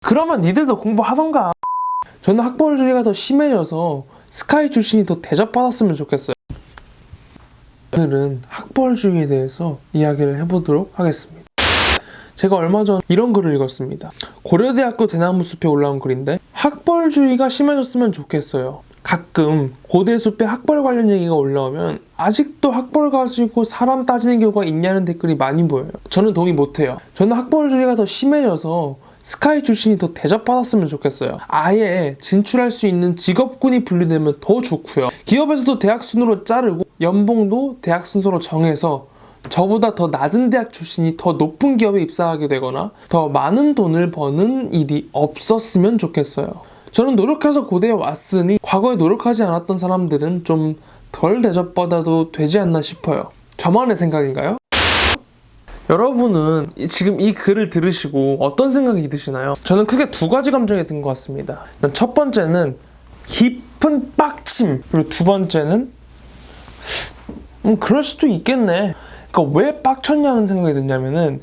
그러면 니들도 공부하던가. 저는 학벌주의가 더 심해져서 스카이 출신이 더 대접받았으면 좋겠어요. 오늘은 학벌주의에 대해서 이야기를 해보도록 하겠습니다. 제가 얼마 전 이런 글을 읽었습니다. 고려대학교 대나무숲에 올라온 글인데, 학벌주의가 심해졌으면 좋겠어요. 가끔 고대숲에 학벌 관련 얘기가 올라오면 아직도 학벌 가지고 사람 따지는 경우가 있냐는 댓글이 많이 보여요. 저는 동의 못해요. 저는 학벌주의가 더 심해져서 스카이 출신이 더 대접받았으면 좋겠어요. 아예 진출할 수 있는 직업군이 분리되면 더 좋고요. 기업에서도 대학 순으로 자르고 연봉도 대학 순서로 정해서 저보다 더 낮은 대학 출신이 더 높은 기업에 입사하게 되거나 더 많은 돈을 버는 일이 없었으면 좋겠어요. 저는 노력해서 고대에 왔으니 과거에 노력하지 않았던 사람들은 좀 덜 대접받아도 되지 않나 싶어요. 저만의 생각인가요? 여러분은 지금 이 글을 들으시고 어떤 생각이 드시나요? 저는 크게 두 가지 감정이 든 것 같습니다. 첫 번째는 깊은 빡침, 그리고 두 번째는 그럴 수도 있겠네. 그러니까 왜 빡쳤냐는 생각이 드냐면은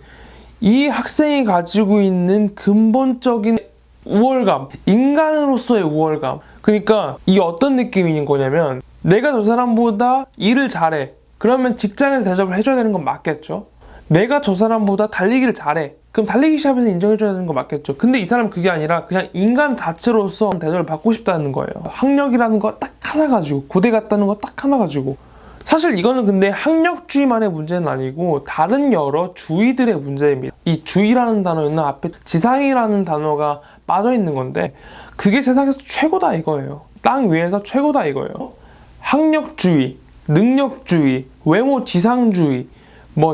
이 학생이 가지고 있는 근본적인 우월감, 인간으로서의 우월감. 그러니까 이게 어떤 느낌인 거냐면, 내가 저 사람보다 일을 잘해. 그러면 직장에서 대접을 해줘야 되는 건 맞겠죠? 내가 저 사람보다 달리기를 잘해. 그럼 달리기 시합에서 인정해줘야 되는 건 맞겠죠? 근데 이 사람은 그게 아니라 그냥 인간 자체로서 대접을 받고 싶다는 거예요. 학력이라는 거 딱 하나 가지고, 고대 갔다는 거 딱 하나 가지고. 사실 이거는 근데 학력주의만의 문제는 아니고 다른 여러 주의들의 문제입니다. 이 주의라는 단어는 앞에 지상이라는 단어가 빠져있는 건데, 그게 세상에서 최고다 이거예요. 땅 위에서 최고다 이거예요. 학력주의, 능력주의, 외모 지상주의,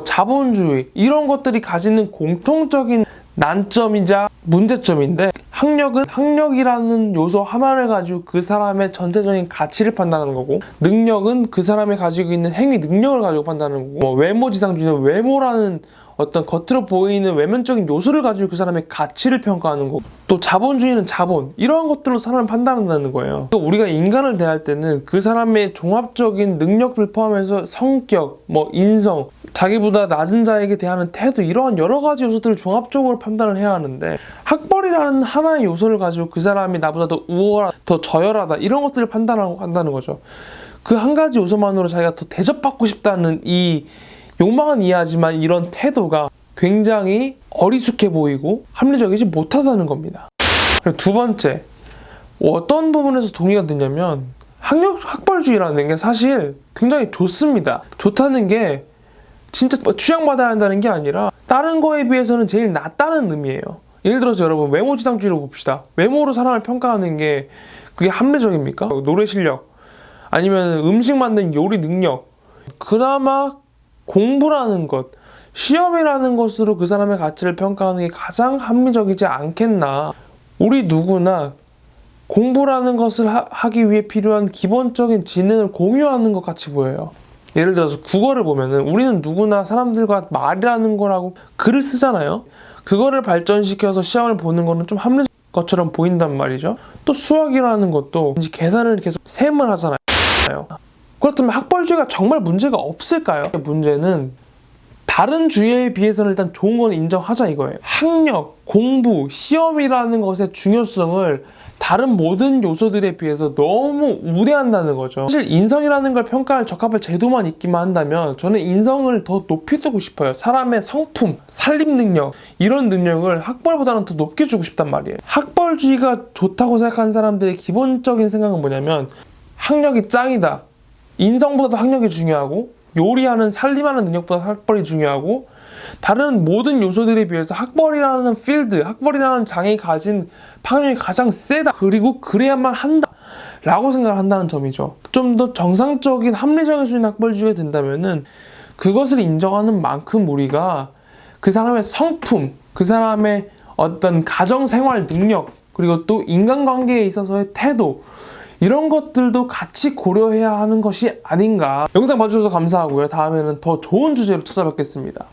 자본주의, 이런 것들이 가지는 공통적인 난점이자 문제점인데, 학력은 학력이라는 요소 하나를 가지고 그 사람의 전체적인 가치를 판단하는 거고, 능력은 그 사람이 가지고 있는 행위 능력을 가지고 판단하는 거고, 외모 지상주의는 외모라는 어떤 겉으로 보이는 외면적인 요소를 가지고 그 사람의 가치를 평가하는 거고, 또 자본주의는 자본, 이러한 것들로 사람을 판단한다는 거예요. 그러니까 우리가 인간을 대할 때는 그 사람의 종합적인 능력들 포함해서 성격, 인성, 자기보다 낮은 자에게 대하는 태도, 이러한 여러 가지 요소들을 종합적으로 판단을 해야 하는데, 학벌이라는 하나의 요소를 가지고 그 사람이 나보다 더 우월하다, 더 저열하다, 이런 것들을 판단한다는 거죠. 그 한 가지 요소만으로 자기가 더 대접받고 싶다는 이 욕망은 이해하지만 이런 태도가 굉장히 어리숙해 보이고 합리적이지 못하다는 겁니다. 그리고 두 번째, 어떤 부분에서 동의가 되냐면, 학벌주의라는 게 사실 굉장히 좋습니다. 좋다는 게 진짜 추앙받아야 한다는 게 아니라 다른 거에 비해서는 제일 낫다는 의미예요. 예를 들어서 여러분, 외모지상주의로 봅시다. 외모로 사람을 평가하는 게 그게 합리적입니까? 노래 실력, 아니면 음식 만드는 요리 능력, 그나마 공부라는 것, 시험이라는 것으로 그 사람의 가치를 평가하는 게 가장 합리적이지 않겠나. 우리 누구나 공부라는 것을 하기 위해 필요한 기본적인 지능을 공유하는 것 같이 보여요. 예를 들어서 국어를 보면은 우리는 누구나 사람들과 말이라는 거라고 글을 쓰잖아요. 그거를 발전시켜서 시험을 보는 거는 좀 합리적 것처럼 보인단 말이죠. 또 수학이라는 것도 계산을 계속 셈을 하잖아요. 그렇다면 학벌주의가 정말 문제가 없을까요? 문제는 다른 주의에 비해서는 일단 좋은 건 인정하자 이거예요. 학력, 공부, 시험이라는 것의 중요성을 다른 모든 요소들에 비해서 너무 우대한다는 거죠. 사실 인성이라는 걸 평가할 적합할 제도만 있기만 한다면 저는 인성을 더 높이 두고 싶어요. 사람의 성품, 살림 능력, 이런 능력을 학벌보다는 더 높게 주고 싶단 말이에요. 학벌주의가 좋다고 생각하는 사람들의 기본적인 생각은 뭐냐면, 학력이 짱이다, 인성보다도 학력이 중요하고, 요리하는 살림하는 능력보다 학벌이 중요하고, 다른 모든 요소들에 비해서 학벌이라는 필드, 학벌이라는 장이 가진 파급력이 가장 세다, 그리고 그래야만 한다 라고 생각을 한다는 점이죠. 좀 더 정상적인 합리적인 수준의 학벌주의가 된다면은 그것을 인정하는 만큼 우리가 그 사람의 성품, 그 사람의 어떤 가정생활 능력, 그리고 또 인간관계에 있어서의 태도, 이런 것들도 같이 고려해야 하는 것이 아닌가. 영상 봐주셔서 감사하고요. 다음에는 더 좋은 주제로 찾아뵙겠습니다.